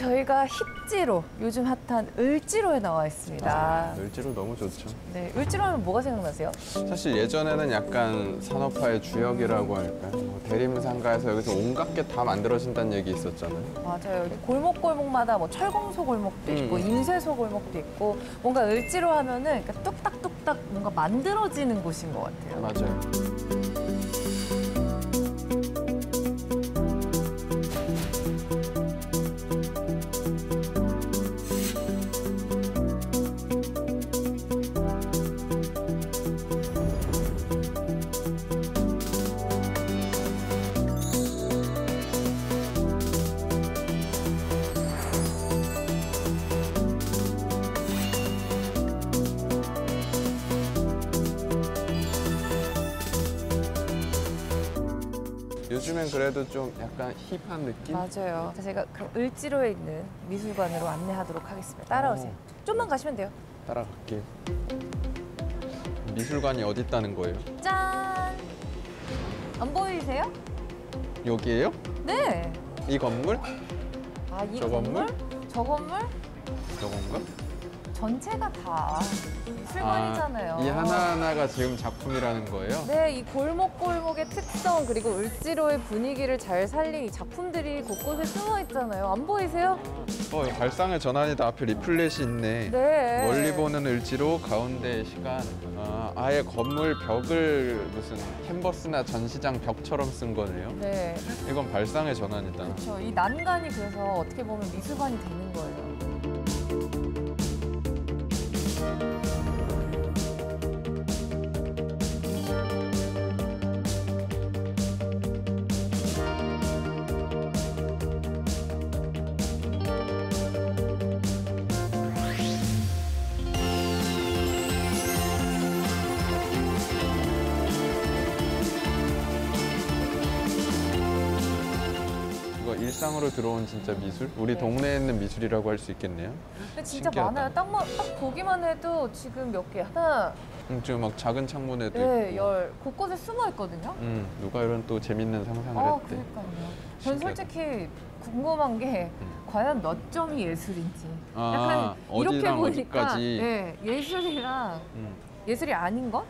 저희가 힙지로, 요즘 핫한 을지로에 나와 있습니다. 을지로 너무 좋죠. 네, 을지로 하면 뭐가 생각나세요? 사실 예전에는 약간 산업화의 주역이라고 할까요? 뭐 대림상가에서 여기서 온갖 게 다 만들어진다는 얘기 있었잖아요. 맞아요. 여기 골목골목마다 뭐 철공소 골목도 있고 인쇄소 골목도 있고 뭔가 을지로 하면은 그러니까 뚝딱뚝딱 뭔가 만들어지는 곳인 것 같아요. 맞아요. 요즘엔 그래도 좀 약간 힙한 느낌? 맞아요. 제가 그럼 을지로에 있는 미술관으로 안내하도록 하겠습니다. 따라오세요. 좀만 가시면 돼요. 따라갈게요. 미술관이 어디 있다는 거예요? 짠! 안 보이세요? 여기예요? 네. 이 건물? 아, 이 저 건물? 저 건물? 저건가? 전체가 다 미술관이잖아요. 이 하나하나가 지금 작품이라는 거예요? 네, 이 골목골목의 특성 그리고 을지로의 분위기를 잘 살린 이 작품들이 곳곳에 숨어 있잖아요. 안 보이세요? 발상의 전환이다. 앞에 리플렛이 있네. 네. 멀리 보는 을지로, 가운데 시간. 아예 건물 벽을 무슨 캔버스나 전시장 벽처럼 쓴 거네요. 네. 이건 발상의 전환이다. 그렇죠. 이 난간이 그래서 어떻게 보면 미술관이 되는 거예요. 일상으로 들어온 진짜 미술? 우리 동네에 있는 미술이라고 할 수 있겠네요. 근데 진짜 신기하다. 많아요. 딱 보기만 해도 지금 몇 개? 하나, 지금 막 작은 창문에도 네, 있고. 열 곳곳에 숨어 있거든요. 누가 이런 또 재밌는 상상을 했대. 그러니까요. 전 솔직히 궁금한 게 과연 몇 점이 예술인지. 약간 이렇게 어디랑 보니까 어디까지. 네, 예술이랑 예술이 아닌 것?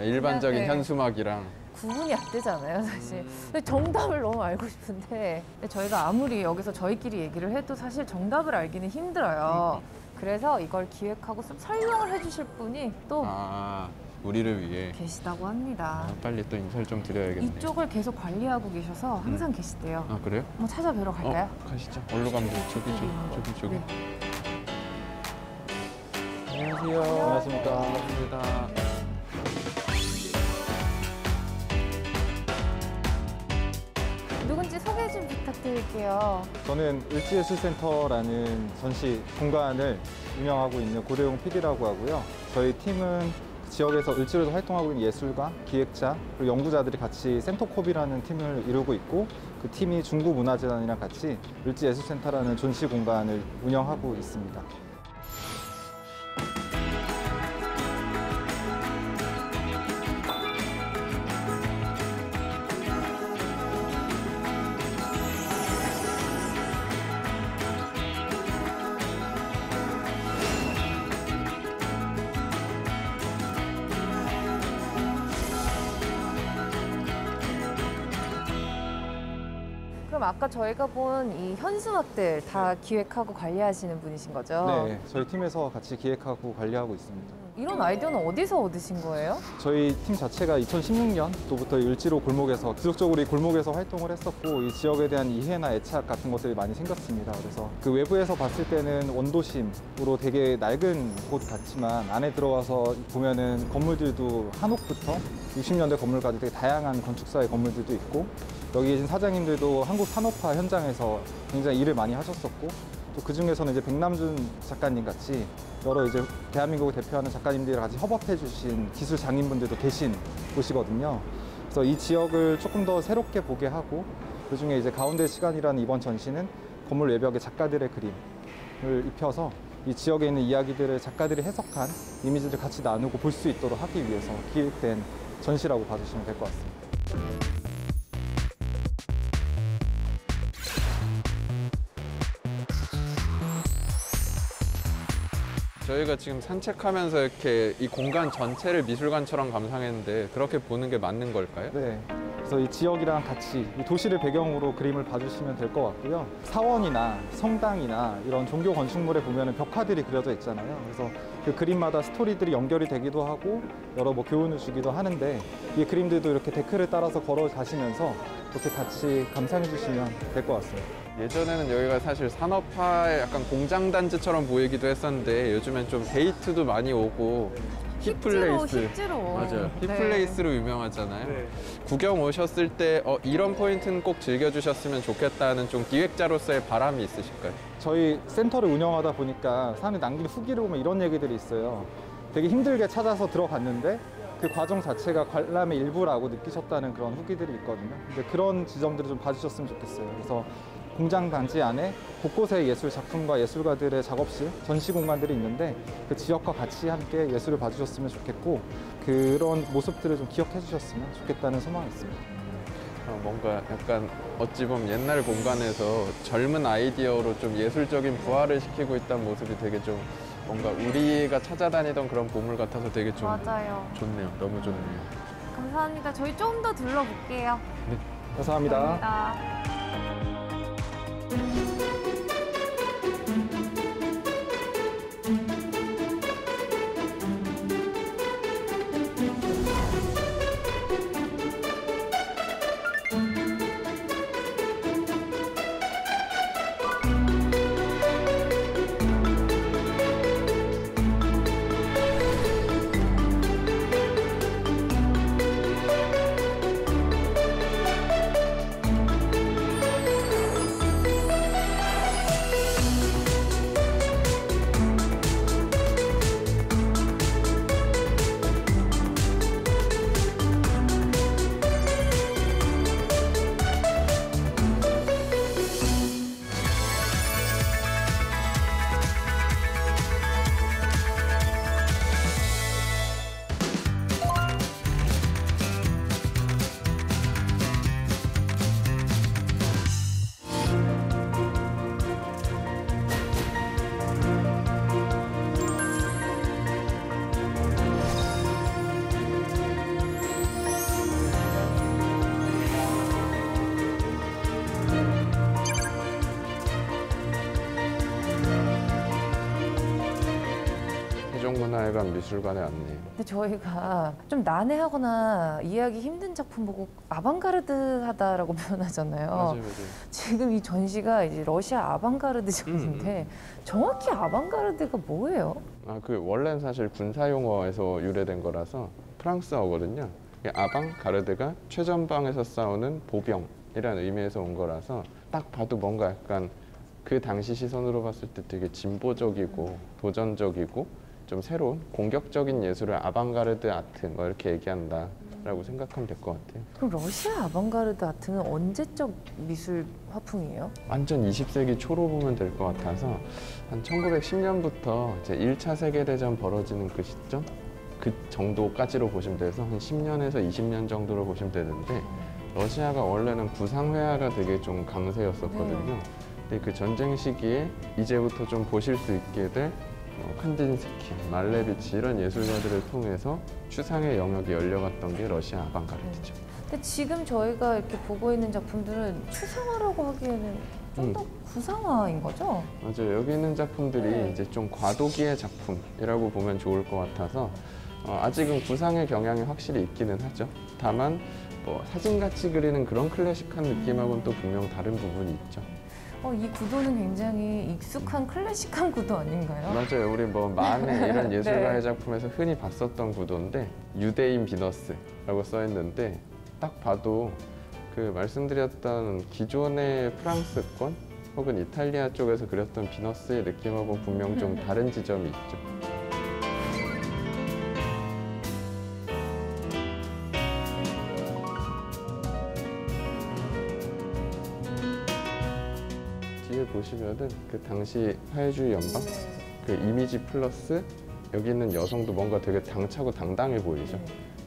일반적인 그냥, 네. 현수막이랑. 구분이 안 되잖아요, 사실. 근데 정답을 너무 알고 싶은데 근데 저희가 아무리 여기서 저희끼리 얘기를 해도 사실 정답을 알기는 힘들어요. 그래서 이걸 기획하고 설명을 해주실 분이 또 우리를 위해 계시다고 합니다. 빨리 또 인사를 좀 드려야겠네. 이쪽을 계속 관리하고 계셔서 항상 계시대요. 그래요? 한번 찾아뵈러 갈까요? 가시죠. 어디로 가면 돼요? 저기. 네. 안녕하세요. 안녕하십니까. 반갑습니다. 누군지 소개 좀 부탁드릴게요. 저는 을지예술센터라는 전시 공간을 운영하고 있는 고대용 PD라고 하고요. 저희 팀은 지역에서 을지로에서 활동하고 있는 예술가, 기획자, 그리고 연구자들이 같이 센터콥이라는 팀을 이루고 있고 그 팀이 중구문화재단이랑 같이 을지예술센터라는 전시 공간을 운영하고 있습니다. 그럼 아까 저희가 본 이 현수막들 다 기획하고 관리하시는 분이신 거죠? 네, 저희 팀에서 같이 기획하고 관리하고 있습니다. 이런 아이디어는 어디서 얻으신 거예요? 저희 팀 자체가 2016년도부터 을지로 골목에서 지속적으로 이 골목에서 활동을 했었고 이 지역에 대한 이해나 애착 같은 것들이 많이 생겼습니다. 그래서 그 외부에서 봤을 때는 원도심으로 되게 낡은 곳 같지만 안에 들어와서 보면은 건물들도 한옥부터 60년대 건물까지 되게 다양한 건축사의 건물들도 있고 여기 계신 사장님들도 한국 산업화 현장에서 굉장히 일을 많이 하셨었고 또 그중에서는 이제 백남준 작가님 같이 여러 이제 대한민국을 대표하는 작가님들이랑 같이 협업해 주신 기술 장인분들도 계신 곳이거든요. 그래서 이 지역을 조금 더 새롭게 보게 하고 그중에 이제 가운데 시간이라는 이번 전시는 건물 외벽에 작가들의 그림을 입혀서 이 지역에 있는 이야기들을 작가들이 해석한 이미지를 같이 나누고 볼 수 있도록 하기 위해서 기획된 전시라고 봐주시면 될 것 같습니다. 저희가 지금 산책하면서 이렇게 이 공간 전체를 미술관처럼 감상했는데 그렇게 보는 게 맞는 걸까요? 네. 그래서 이 지역이랑 같이 이 도시를 배경으로 그림을 봐주시면 될 것 같고요. 사원이나 성당이나 이런 종교 건축물에 보면은 벽화들이 그려져 있잖아요. 그래서 그 그림마다 스토리들이 연결이 되기도 하고 여러 뭐 교훈을 주기도 하는데 이 그림들도 이렇게 데크를 따라서 걸어 가시면서 이렇게 같이 감상해 주시면 될 것 같습니다. 예전에는 여기가 사실 산업화의 약간 공장 단지처럼 보이기도 했었는데 요즘엔 좀 데이트도 많이 오고 힙플레이스. 힙지로. 맞아요. 네. 힙플레이스로 유명하잖아요. 구경 오셨을 때 이런 포인트는 꼭 즐겨주셨으면 좋겠다는 좀 기획자로서의 바람이 있으실까요? 저희 센터를 운영하다 보니까 사람들이 남기는 후기를 보면 이런 얘기들이 있어요. 되게 힘들게 찾아서 들어갔는데 그 과정 자체가 관람의 일부라고 느끼셨다는 그런 후기들이 있거든요. 근데 그런 지점들을 좀 봐주셨으면 좋겠어요. 그래서 공장 단지 안에 곳곳에 예술 작품과 예술가들의 작업실, 전시 공간들이 있는데 그 지역과 같이 함께 예술을 봐주셨으면 좋겠고 그런 모습들을 좀 기억해 주셨으면 좋겠다는 소망이 있습니다. 뭔가 약간 어찌 보면 옛날 공간에서 젊은 아이디어로 좀 예술적인 부활을 시키고 있다는 모습이 되게 좀 뭔가 우리가 찾아다니던 그런 보물 같아서 되게 좀 맞아요. 좋네요. 너무 좋네요. 감사합니다. 저희 좀 더 둘러볼게요. 감사합니다. 감사합니다. 세종문화회관 미술관에 왔네요. 근데 저희가 좀 난해하거나 이해하기 힘든 작품 보고 아방가르드하다라고 표현하잖아요. 맞아요. 지금 이 전시가 이제 러시아 아방가르드 전시인데 정확히 아방가르드가 뭐예요? 그 원래는 사실 군사 용어에서 유래된 거라서 프랑스어거든요. 아방 가르드가 최전방에서 싸우는 보병이라는 의미에서 온 거라서 딱 봐도 뭔가 약간 그 당시 시선으로 봤을 때 되게 진보적이고 도전적이고 좀 새로운 공격적인 예술을 아방가르드 아트 뭐 이렇게 얘기한다라고 생각하면 될 것 같아요. 그럼 러시아 아방가르드 아트는 언제적 미술 화풍이에요? 완전 20세기 초로 보면 될 것 같아서 한 1910년부터 이제 1차 세계대전 벌어지는 그 시점? 그 정도까지로 보시면 돼서 한 10년에서 20년 정도로 보시면 되는데 러시아가 원래는 구상회화가 되게 좀 강세였었거든요. 근데 그 전쟁 시기에 이제부터 좀 보실 수 있게 될 칸딘스키, 말레비치 이런 예술가들을 통해서 추상의 영역이 열려갔던 게 러시아 아방가르드죠. 근데 지금 저희가 이렇게 보고 있는 작품들은 추상화라고 하기에는 좀 더 구상화인 거죠? 맞아요. 여기 있는 작품들이 이제 좀 과도기의 작품이라고 보면 좋을 것 같아서 아직은 구상의 경향이 확실히 있기는 하죠. 다만 뭐 사진같이 그리는 그런 클래식한 느낌하고는 또 분명 다른 부분이 있죠. 이 구도는 굉장히 익숙한 클래식한 구도 아닌가요? 맞아요. 우리 뭐 만에 이런 예술가의 네. 작품에서 흔히 봤었던 구도인데 유대인 비너스라고 써 있는데 딱 봐도 그 말씀드렸던 기존의 프랑스권 혹은 이탈리아 쪽에서 그렸던 비너스의 느낌하고 분명 좀 다른 지점이 있죠. 뒤에 보시면은 그 당시 사회주의 연방 그 이미지 플러스 여기 있는 여성도 뭔가 되게 당차고 당당해 보이죠.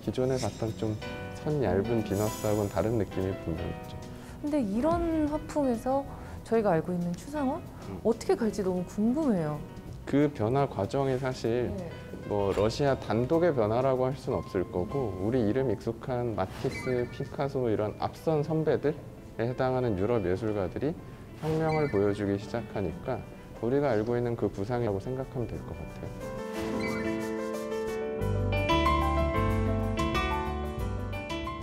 기존에 봤던 좀 선 얇은 비너스하고는 다른 느낌이 분명 있죠. 근데 이런 화풍에서 저희가 알고 있는 추상화? 어떻게 갈지 너무 궁금해요. 그 변화 과정이 사실 네. 뭐 러시아 단독의 변화라고 할 수는 없을 거고 우리 이름 익숙한 마티스, 피카소 이런 앞선 선배들에 해당하는 유럽 예술가들이 혁명을 보여주기 시작하니까 우리가 알고 있는 그 구상이라고 생각하면 될 것 같아요.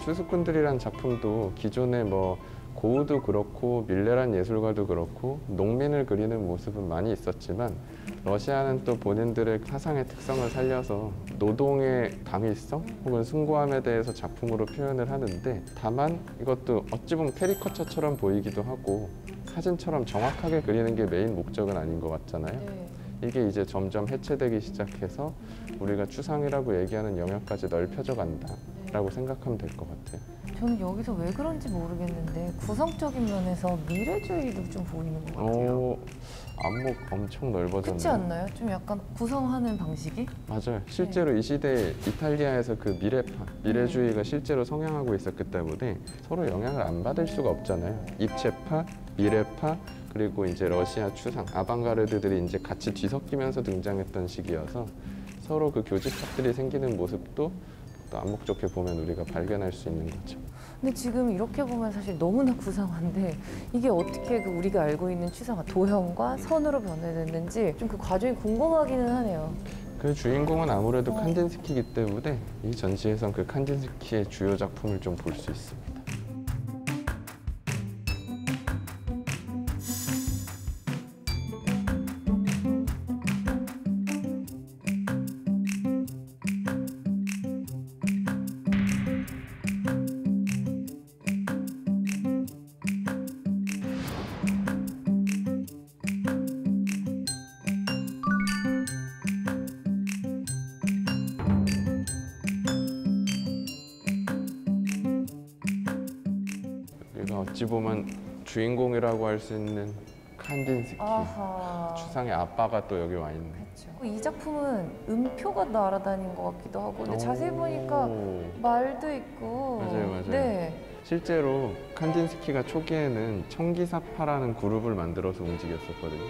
추수꾼들이란 작품도 기존에 뭐 고우도 그렇고 밀레란 예술가도 그렇고 농민을 그리는 모습은 많이 있었지만 러시아는 또 본인들의 사상의 특성을 살려서 노동의 강일성 혹은 숭고함에 대해서 작품으로 표현을 하는데 다만 이것도 어찌 보면 캐리커처처럼 보이기도 하고 사진처럼 정확하게 그리는 게 메인 목적은 아닌 것 같잖아요. 네. 이게 이제 점점 해체되기 시작해서 우리가 추상이라고 얘기하는 영역까지 넓혀져 간다라고 생각하면 될 것 같아요. 저는 여기서 왜 그런지 모르겠는데 구성적인 면에서 미래주의도 좀 보이는 것 같아요. 안목 엄청 넓어졌네요. 그렇지 않나요? 좀 약간 구성하는 방식이? 맞아요. 실제로 이 시대에 이탈리아에서 그 미래주의가 실제로 성행하고 있었기 때문에 서로 영향을 안 받을 수가 없잖아요. 입체파, 미래파, 그리고 이제 러시아 추상, 아방가르드들이 이제 같이 뒤섞이면서 등장했던 시기여서 서로 그 교집합들이 생기는 모습도 또 안목 좋게 보면 우리가 발견할 수 있는 거죠. 근데 지금 이렇게 보면 사실 너무나 구성한데 이게 어떻게 그 우리가 알고 있는 추상화 도형과 선으로 변해졌는지 좀 그 과정이 궁금하기는 하네요. 그 주인공은 아무래도 칸딘스키이기 때문에 이 전시에선 그 칸딘스키의 주요 작품을 좀 볼 수 있습니다. 여기가 어찌 보면 주인공이라고 할 수 있는 칸딘스키 아하. 추상의 아빠가 또 여기 와 있네. 그렇죠. 이 작품은 음표가 날아다닌 것 같기도 하고 근데 자세히 보니까 오. 말도 있고 맞아요. 네. 실제로 칸딘스키가 초기에는 청기사파라는 그룹을 만들어서 움직였었거든요.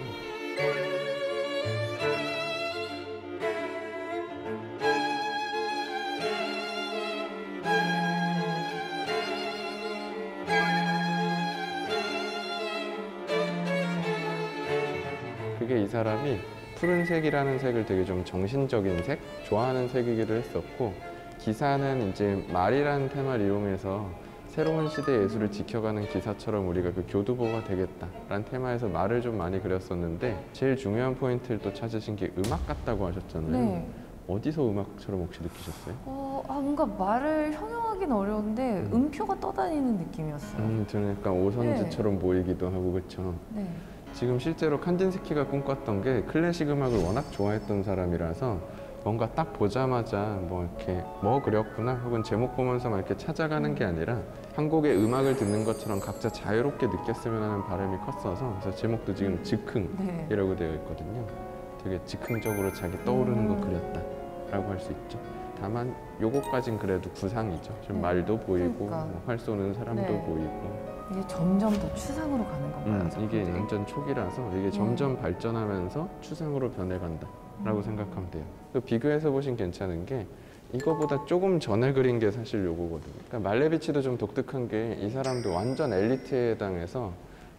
그게 이 사람이 푸른색이라는 색을 되게 좀 정신적인 색, 좋아하는 색이기도 했었고 기사는 이제 말이라는 테마를 이용해서 새로운 시대 예술을 지켜가는 기사처럼 우리가 그 교두보가 되겠다라는 테마에서 말을 좀 많이 그렸었는데 제일 중요한 포인트를 또 찾으신 게 음악 같다고 하셨잖아요. 네. 어디서 음악처럼 혹시 느끼셨어요? 뭔가 말을 형용하긴 어려운데 음표가 떠다니는 느낌이었어요. 저는 약간 오선지처럼 보이기도 하고 그렇죠. 네. 지금 실제로 칸딘스키가 꿈꿨던 게 클래식 음악을 워낙 좋아했던 사람이라서 뭔가 딱 보자마자 뭐 이렇게 뭐 그렸구나 혹은 제목 보면서 막 이렇게 찾아가는 게 아니라 한 곡의 음악을 듣는 것처럼 각자 자유롭게 느꼈으면 하는 바람이 컸어서 그래서 제목도 지금 즉흥이라고 되어 있거든요. 되게 즉흥적으로 자기 떠오르는 거 그렸다라고 할 수 있죠. 다만 요거까진 그래도 구상이죠. 좀 말도 보이고 그러니까. 뭐 활 쏘는 사람도 네. 보이고 이게 점점 더 추상으로 가는 건가요? 이게 작품들이? 완전 초기라서 이게 점점 발전하면서 추상으로 변해간다라고 생각하면 돼요. 또 비교해서 보시면 괜찮은 게 이거보다 조금 전에 그린 게 사실 요거거든요. 그러니까 말레비치도 좀 독특한 게 이 사람도 완전 엘리트에 해당해서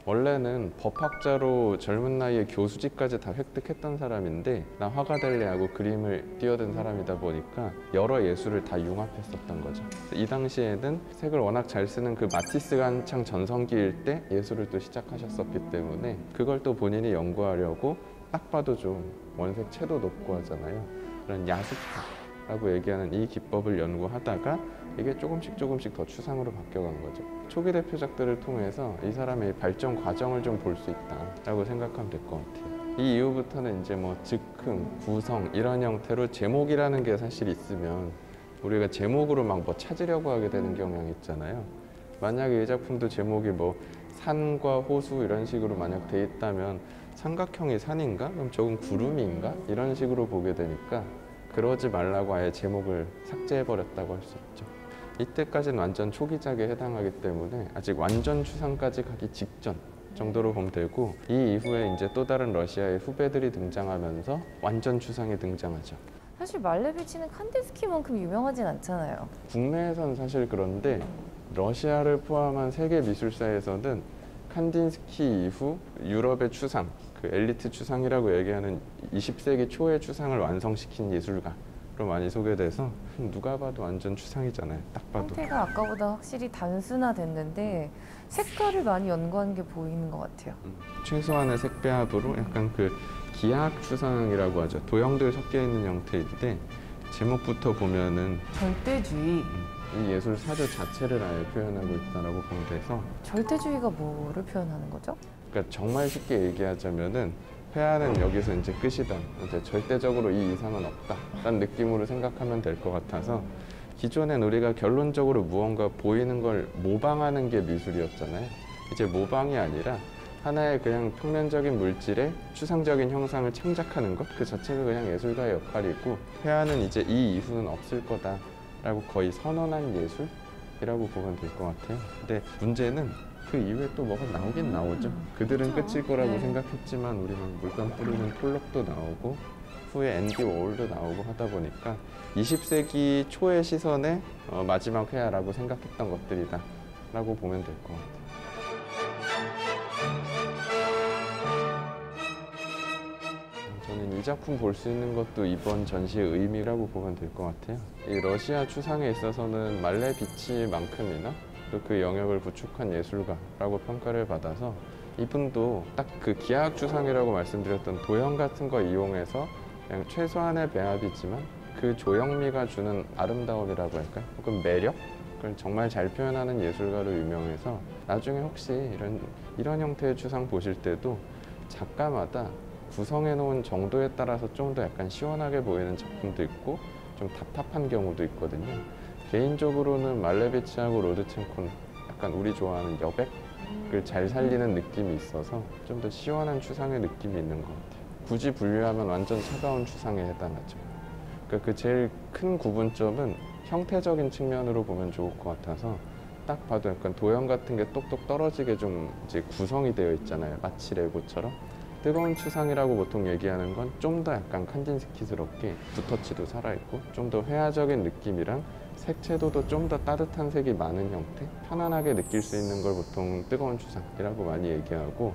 원래는 법학자로 젊은 나이에 교수직까지 다 획득했던 사람인데 나 화가 될래 하고 그림을 뛰어든 사람이다 보니까 여러 예술을 다 융합했었던 거죠. 이 당시에는 색을 워낙 잘 쓰는 그 마티스가 한창 전성기일 때 예술을 또 시작하셨었기 때문에 그걸 또 본인이 연구하려고 딱 봐도 좀 원색 채도 높고 하잖아요. 그런 야습화라고 얘기하는 이 기법을 연구하다가 이게 조금씩 더 추상으로 바뀌어간 거죠. 초기 대표작들을 통해서 이 사람의 발전 과정을 좀 볼 수 있다라고 생각하면 될 것 같아요. 이 이후부터는 이제 뭐 즉흥, 구성 이런 형태로 제목이라는 게 사실 있으면 우리가 제목으로 막 뭐 찾으려고 하게 되는 경향이 있잖아요. 만약에 이 작품도 제목이 뭐 산과 호수 이런 식으로 만약 돼 있다면 삼각형이 산인가? 그럼 저건 구름인가? 이런 식으로 보게 되니까 그러지 말라고 아예 제목을 삭제해버렸다고 할 수 있죠. 이때까지는 완전 초기작에 해당하기 때문에 아직 완전 추상까지 가기 직전 정도로 보면 되고, 이 이후에 이제 또 다른 러시아의 후배들이 등장하면서 완전 추상이 등장하죠. 사실 말레비치는 칸딘스키만큼 유명하진 않잖아요. 국내에선 사실 그런데 러시아를 포함한 세계 미술사에서는 칸딘스키 이후 유럽의 추상, 그 엘리트 추상이라고 얘기하는 20세기 초의 추상을 완성시킨 예술가로 많이 소개돼서 누가 봐도 완전 추상이잖아요. 딱 봐도. 형태가 아까보다 확실히 단순화됐는데 색깔을 많이 연구한 게 보이는 것 같아요. 최소한의 색배합으로 약간 그 기하학 추상이라고 하죠. 도형들 섞여 있는 형태인데 제목부터 보면은 절대주의. 이 예술 사조 자체를 아예 표현하고 있다라고 보면 돼서, 절대주의가 뭐를 표현하는 거죠? 그러니까 정말 쉽게 얘기하자면은 회화는 여기서 이제 끝이다. 이제 절대적으로 이 이상은 없다라는 느낌으로 생각하면 될 것 같아서, 기존엔 우리가 결론적으로 무언가 보이는 걸 모방하는 게 미술이었잖아요. 이제 모방이 아니라 하나의 그냥 평면적인 물질의 추상적인 형상을 창작하는 것, 그 자체가 그냥 예술가의 역할이고, 회화는 이제 이 이후는 없을 거다라고 거의 선언한 예술이라고 보면 될 것 같아요. 근데 문제는 그 이후에 또 뭐가 나오긴 나오죠. 그들은 그렇죠. 끝일 거라고 네. 생각했지만 우리는 물감 뿌리는 폴록도 나오고 후에 앤디 워홀도 나오고 하다 보니까 20세기 초의 시선의 마지막 회화라고 생각했던 것들이다 라고 보면 될 것 같아요. 저는 이 작품 볼 수 있는 것도 이번 전시의 의미라고 보면 될 것 같아요. 이 러시아 추상에 있어서는 말레비치만큼이나 또 그 영역을 구축한 예술가라고 평가를 받아서, 이분도 딱 그 기하학 추상이라고 말씀드렸던 도형 같은 거 이용해서 그냥 최소한의 배합이지만 그 조형미가 주는 아름다움이라고 할까요? 혹은 매력? 그걸 정말 잘 표현하는 예술가로 유명해서, 나중에 혹시 이런 형태의 추상 보실 때도 작가마다 구성해 놓은 정도에 따라서 좀 더 약간 시원하게 보이는 작품도 있고 좀 답답한 경우도 있거든요. 개인적으로는 말레비치하고 로드첸코는 약간 우리 좋아하는 여백을 잘 살리는 느낌이 있어서 좀 더 시원한 추상의 느낌이 있는 것 같아요. 굳이 분류하면 완전 차가운 추상에 해당하죠. 그러니까 그 제일 큰 구분점은 형태적인 측면으로 보면 좋을 것 같아서, 딱 봐도 약간 도형 같은 게 똑똑 떨어지게 좀 이제 구성이 되어 있잖아요. 마치 레고처럼. 뜨거운 추상이라고 보통 얘기하는 건 좀 더 약간 칸딘스키스럽게 붓터치도 살아있고 좀 더 회화적인 느낌이랑 색채도도 좀 더 따뜻한 색이 많은 형태, 편안하게 느낄 수 있는 걸 보통 뜨거운 추상이라고 많이 얘기하고,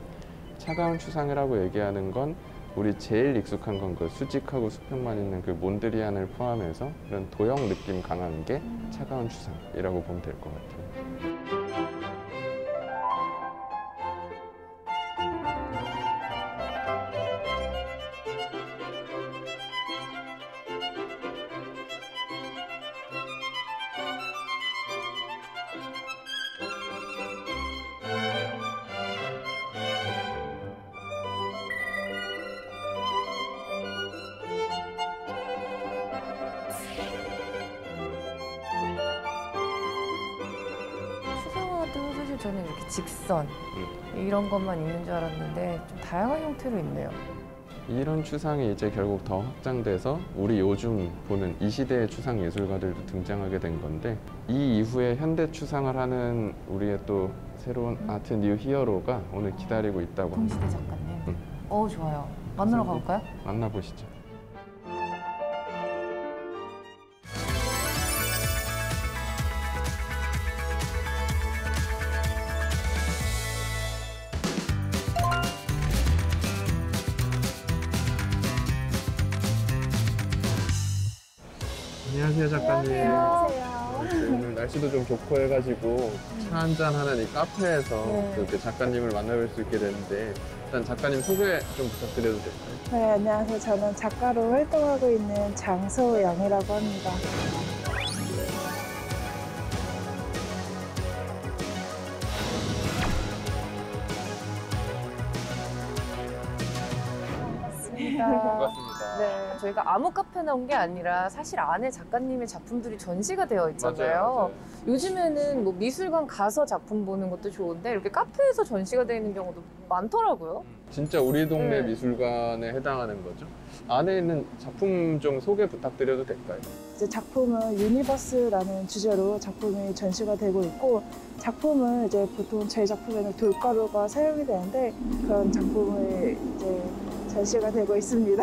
차가운 추상이라고 얘기하는 건 우리 제일 익숙한 건 그 수직하고 수평만 있는 그 몬드리안을 포함해서 이런 도형 느낌 강한 게 차가운 추상이라고 보면 될 것 같아요. 추상화도 사실 저는 이렇게 직선 이런 것만 있는 줄 알았는데 좀 다양한 형태로 있네요. 이런 추상이 이제 결국 더 확장돼서 우리 요즘 보는 이 시대의 추상 예술가들도 등장하게 된 건데, 이 이후에 현대 추상을 하는 우리의 또 새로운 아트 뉴 히어로가 오늘 기다리고 있다고 합니다. 동시대 작가님. 좋아요. 만나러 가볼까요? 만나보시죠. 안녕하세요, 작가님. 오늘 날씨도 좀 좋고 해가지고 차 한잔 하는 이 카페에서 이렇게 작가님을 만나뵐 수 있게 됐는데, 일단 작가님 소개 좀 부탁드려도 될까요? 네, 안녕하세요. 저는 작가로 활동하고 있는 장소영이라고 합니다. 반갑습니다. 반갑습니다. 네. 저희가 아무 카페나 온 게 아니라 사실 안에 작가님의 작품들이 전시가 되어 있잖아요. 요즘에는 뭐 미술관 가서 작품 보는 것도 좋은데 이렇게 카페에서 전시가 되어 있는 경우도 많더라고요. 진짜 우리 동네 네. 미술관에 해당하는 거죠. 안에 있는 작품 좀 소개 부탁드려도 될까요? 이제 작품은 유니버스라는 주제로 작품이 전시가 되고 있고, 작품은 이제 보통 저희 작품에는 돌가루가 사용이 되는데 그런 작품을 이제 전시가 되고 있습니다.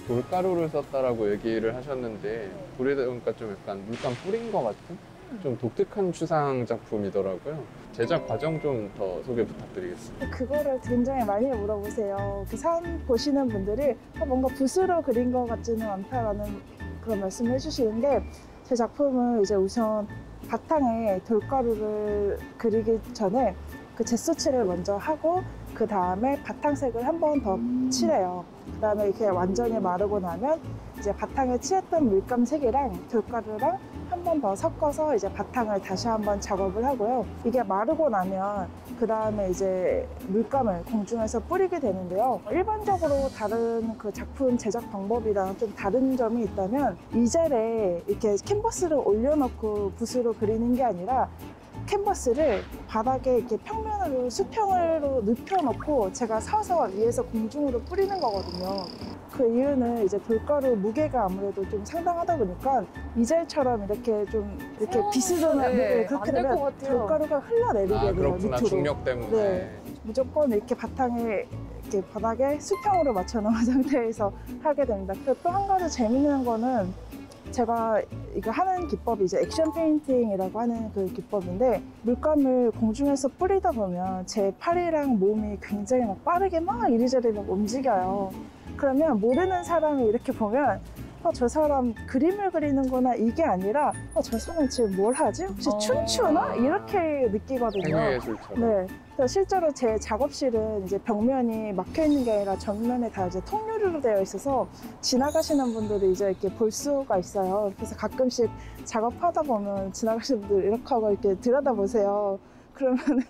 돌가루를 썼다라고 얘기를 하셨는데 보다 보니까 좀 약간 물감 뿌린 것 같은 좀 독특한 추상 작품이더라고요. 제작 과정 좀 더 소개 부탁드리겠습니다. 그거를 굉장히 많이 물어보세요. 그 산 보시는 분들이 뭔가 붓으로 그린 것 같지는 않다라는 그런 말씀을 해주시는 게, 제 작품은 이제 우선 바탕에 돌가루를 그리기 전에 그 젯소칠을 먼저 하고 그 다음에 바탕색을 한 번 더 칠해요. 그 다음에 이렇게 완전히 마르고 나면 이제 바탕에 칠했던 물감색이랑 돌가루랑 한 번 더 섞어서 이제 바탕을 다시 한번 작업을 하고요. 이게 마르고 나면 그 다음에 이제 물감을 공중에서 뿌리게 되는데요. 일반적으로 다른 그 작품 제작 방법이랑 좀 다른 점이 있다면, 이젤에 이렇게 캔버스를 올려놓고 붓으로 그리는 게 아니라 캔버스를 바닥에 이렇게 평면으로 수평으로 눕혀놓고 제가 서서 위에서 공중으로 뿌리는 거거든요. 그 이유는 이제 돌가루 무게가 아무래도 좀 상당하다 보니까 이젤처럼 이렇게 좀 이렇게 비스듬한 네, 그렇게 안될것 되면 같아요. 돌가루가 흘러내리게 아, 돼요. 그렇구나. 밑으로. 중력 때문에. 네. 무조건 이렇게 바탕에 이렇게 바닥에 수평으로 맞춰놓은 상태에서 하게 됩니다. 그리고 또 한 가지 재밌는 거는, 제가 이거 하는 기법이 이제 액션 페인팅이라고 하는 그 기법인데, 물감을 공중에서 뿌리다 보면 제 팔이랑 몸이 굉장히 막 빠르게 막 이리저리 막 움직여요. 그러면 모르는 사람이 이렇게 보면 저 사람 그림을 그리는구나, 이게 아니라 저 사람 지금 뭘 하지? 혹시 춤추나? 이렇게 느끼거든요. 행위예술처럼. 네. 그래서 실제로 제 작업실은 이제 벽면이 막혀 있는 게 아니라 전면에 다 이제 통유리로 되어 있어서 지나가시는 분들이 이제 이렇게 볼 수가 있어요. 그래서 가끔씩 작업하다 보면 지나가시는 분들 이렇게 하고 이렇게 들여다보세요. 그러면은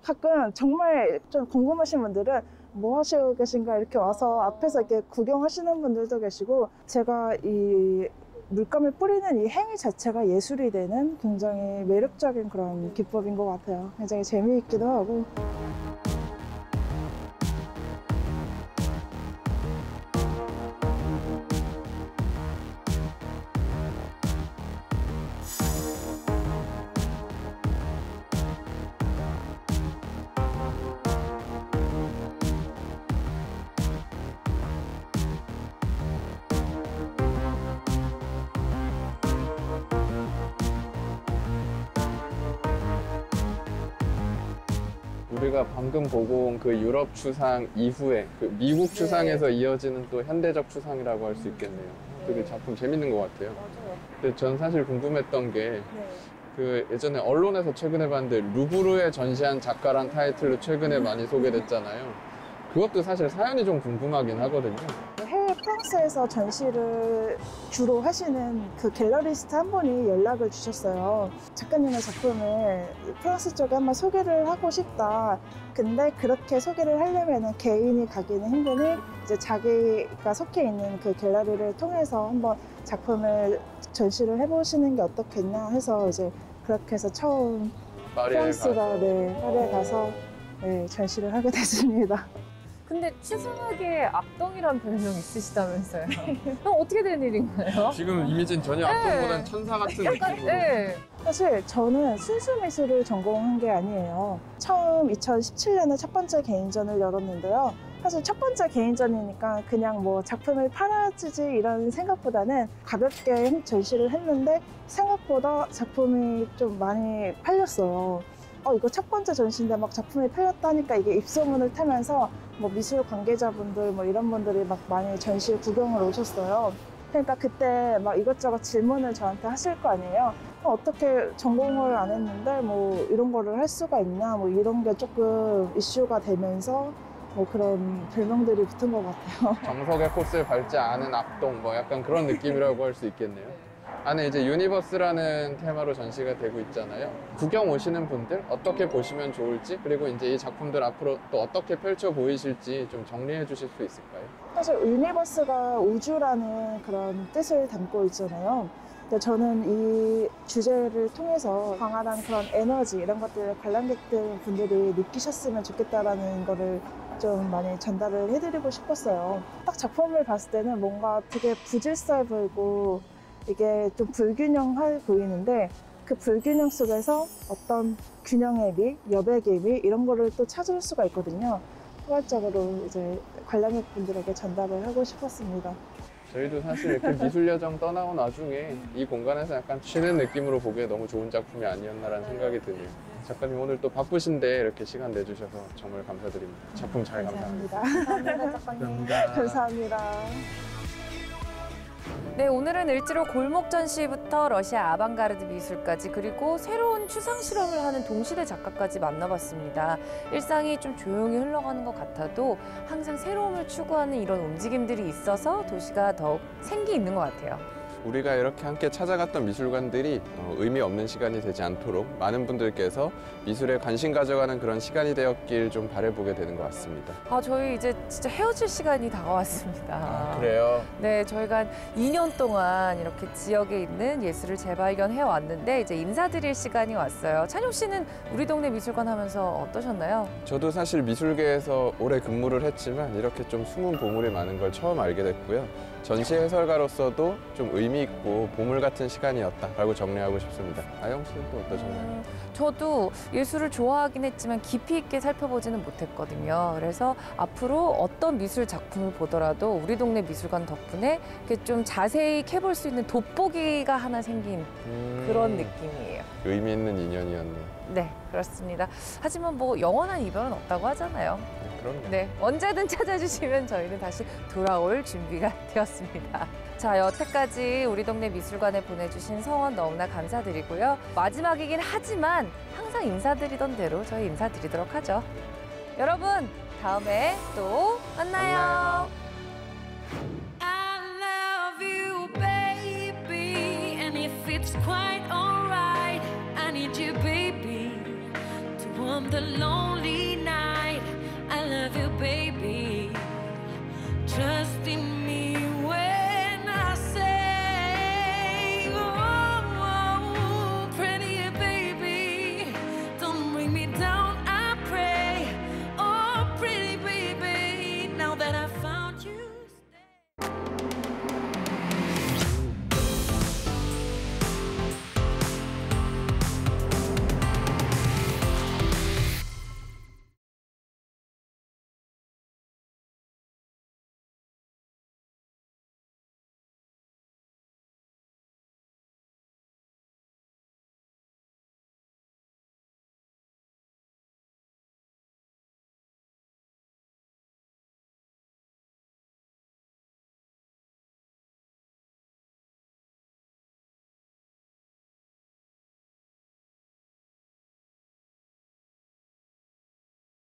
가끔 정말 좀 궁금하신 분들은 뭐 하시고 계신가 이렇게 와서 앞에서 이렇게 구경하시는 분들도 계시고, 제가 이 물감을 뿌리는 이 행위 자체가 예술이 되는 굉장히 매력적인 그런 기법인 것 같아요. 굉장히 재미있기도 하고. 우리가 방금 보고 온 그 유럽 추상 이후에 그 미국 추상에서 이어지는 또 현대적 추상이라고 할 수 있겠네요. 되게 작품 재밌는 것 같아요. 맞아요. 근데 전 사실 궁금했던 게 그 예전에 언론에서 최근에 봤는데 루브르에 전시한 작가란 타이틀로 최근에 많이 소개됐잖아요. 그것도 사실 사연이 좀 궁금하긴 하거든요. 해외 프랑스에서 전시를 주로 하시는 그 갤러리스트 한 분이 연락을 주셨어요. 작가님의 작품을 프랑스 쪽에 한번 소개를 하고 싶다. 근데 그렇게 소개를 하려면 개인이 가기는 힘드니 이제 자기가 속해 있는 그 갤러리를 통해서 한번 작품을 전시를 해보시는 게 어떻겠냐 해서 이제 그렇게 해서 처음 파리에 프랑스가 가서. 파리에 가서 전시를 하게 됐습니다. 근데 추상하게 악동이란 별명 있으시다면서요? 그럼 어떻게 된 일인가요? 지금 이미지는 전혀 악동보단 천사 같은 약간, 느낌으로. 네. 사실 저는 순수 미술을 전공한 게 아니에요. 처음 2017년에 첫 번째 개인전을 열었는데요. 사실 첫 번째 개인전이니까 그냥 뭐 작품을 팔아주지 이런 생각보다는 가볍게 전시를 했는데 생각보다 작품이 좀 많이 팔렸어요. 이거 첫 번째 전시인데 막 작품이 팔렸다니까 이게 입소문을 타면서 뭐 미술 관계자분들 뭐 이런 분들이 막 많이 전시 구경을 오셨어요. 그러니까 그때 막 이것저것 질문을 저한테 하실 거 아니에요. 어떻게 전공을 안 했는데 뭐 이런 거를 할 수가 있냐 뭐 이런 게 조금 이슈가 되면서 뭐 그런 별명들이 붙은 것 같아요. 정석의 코스를 밟지 않은 악동 뭐 약간 그런 느낌이라고 할 수 있겠네요. 안에 이제 유니버스라는 테마로 전시가 되고 있잖아요. 구경 오시는 분들 어떻게 보시면 좋을지, 그리고 이제 이 작품들 앞으로 또 어떻게 펼쳐 보이실지 좀 정리해 주실 수 있을까요? 사실 유니버스가 우주라는 그런 뜻을 담고 있잖아요. 근데 저는 이 주제를 통해서 강한 그런 에너지 이런 것들을 관람객들 분들이 느끼셨으면 좋겠다라는 거를 좀 많이 전달을 해드리고 싶었어요. 딱 작품을 봤을 때는 뭔가 되게 부질서해 보이고 이게 좀 불균형해 보이는데 그 불균형 속에서 어떤 균형의 미, 여백의 미 이런 거를 또 찾을 수가 있거든요. 포괄적으로 이제 관람객분들에게 전달을 하고 싶었습니다. 저희도 사실 그 미술 여정 떠나고 나중에 이 공간에서 약간 쉬는 느낌으로 보기에 너무 좋은 작품이 아니었나라는 생각이 드네요. 작가님 오늘 또 바쁘신데 이렇게 시간 내주셔서 정말 감사드립니다. 작품 잘 감사합니다. 감사합니다, 작가님. 감사합니다. 네, 오늘은 을지로 골목 전시부터 러시아 아방가르드 미술까지, 그리고 새로운 추상 실험을 하는 동시대 작가까지 만나봤습니다. 일상이 좀 조용히 흘러가는 것 같아도 항상 새로움을 추구하는 이런 움직임들이 있어서 도시가 더욱 생기 있는 것 같아요. 우리가 이렇게 함께 찾아갔던 미술관들이 의미 없는 시간이 되지 않도록 많은 분들께서 미술에 관심 가져가는 그런 시간이 되었길 좀 바라보게 되는 것 같습니다. 저희 이제 진짜 헤어질 시간이 다가왔습니다. 그래요? 네, 저희가 한 2년 동안 이렇게 지역에 있는 예술을 재발견해 왔는데 이제 인사드릴 시간이 왔어요. 찬용 씨는 우리 동네 미술관 하면서 어떠셨나요? 저도 사실 미술계에서 오래 근무를 했지만 이렇게 좀 숨은 보물이 많은 걸 처음 알게 됐고요. 전시 해설가로서도 좀 의미 있고 보물 같은 시간이었다라고 정리하고 싶습니다. 아영 씨는 또 어떠셨나요? 저도 예술을 좋아하긴 했지만 깊이 있게 살펴보지는 못했거든요. 그래서 앞으로 어떤 미술 작품을 보더라도 우리 동네 미술관 덕분에 이렇게 좀 자세히 캐볼 수 있는 돋보기가 하나 생긴 그런 느낌이에요. 의미 있는 인연이었네요. 네, 그렇습니다. 하지만 뭐 영원한 이별은 없다고 하잖아요. 그럼요. 네, 언제든 찾아주시면 저희는 다시 돌아올 준비가 되었습니다. 자, 여태까지 우리 동네 미술관에 보내주신 성원 너무나 감사드리고요. 마지막이긴 하지만 항상 인사드리던 대로 저희 인사드리도록 하죠. 여러분, 다음에 또 만나요. I love you, baby, and if it's quite alright, I need you, baby, to warm the lonely